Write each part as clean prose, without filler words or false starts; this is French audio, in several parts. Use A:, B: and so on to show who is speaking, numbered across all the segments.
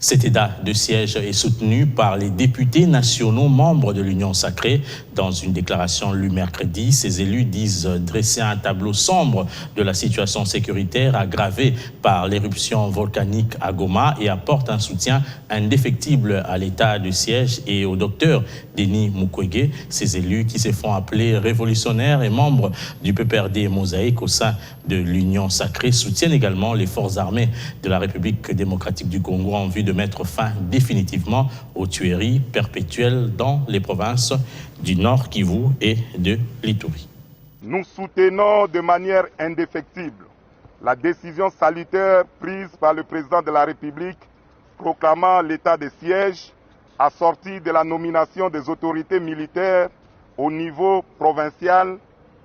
A: Cet état de siège est soutenu par les députés nationaux membres de l'Union sacrée. Dans une déclaration lue mercredi, ces élus disent dresser un tableau sombre de la situation sécuritaire aggravée par l'éruption volcanique à Goma et apportent un soutien indéfectible à l'état de siège et au docteur Denis Mukwege. Ces élus qui se font appeler révolutionnaires et membres du PPRD Mosaïque au sein de l'Union sacrée soutiennent également les forces armées de la République démocratique du Congo en vue de mettre fin définitivement aux tueries perpétuelles dans les provinces du Nord Kivu et de l'Ituri.
B: Nous soutenons de manière indéfectible la décision salutaire prise par le président de la République proclamant l'état de siège assorti de la nomination des autorités militaires au niveau provincial,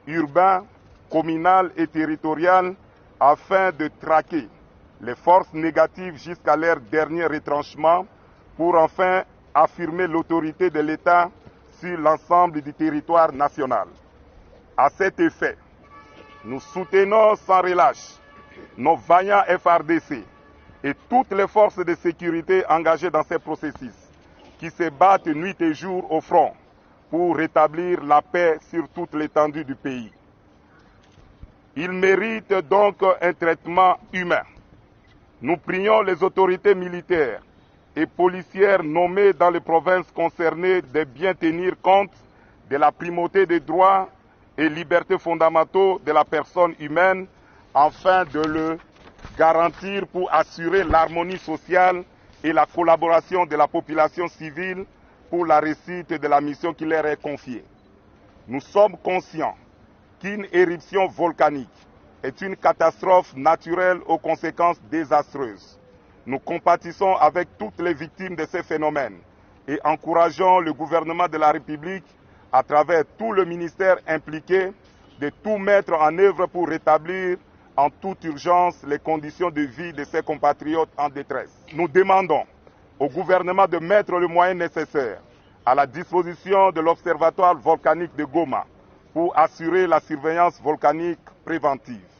B: urbain, communal et territorial afin de traquer les forces négatives jusqu'à leur dernier retranchement pour enfin affirmer l'autorité de l'État sur l'ensemble du territoire national. À cet effet, nous soutenons sans relâche nos vaillants FRDC et toutes les forces de sécurité engagées dans ces processus qui se battent nuit et jour au front pour rétablir la paix sur toute l'étendue du pays. Ils méritent donc un traitement humain. Nous prions les autorités militaires et policières nommées dans les provinces concernées de bien tenir compte de la primauté des droits et libertés fondamentaux de la personne humaine afin de le garantir pour assurer l'harmonie sociale et la collaboration de la population civile pour la réussite de la mission qui leur est confiée. Nous sommes conscients qu'une éruption volcanique est une catastrophe naturelle aux conséquences désastreuses. Nous compatissons avec toutes les victimes de ces phénomènes et encourageons le gouvernement de la République, à travers tout le ministère impliqué, de tout mettre en œuvre pour rétablir en toute urgence les conditions de vie de ses compatriotes en détresse. Nous demandons au gouvernement de mettre les moyens nécessaires à la disposition de l'Observatoire volcanique de Goma pour assurer la surveillance volcanique préventive.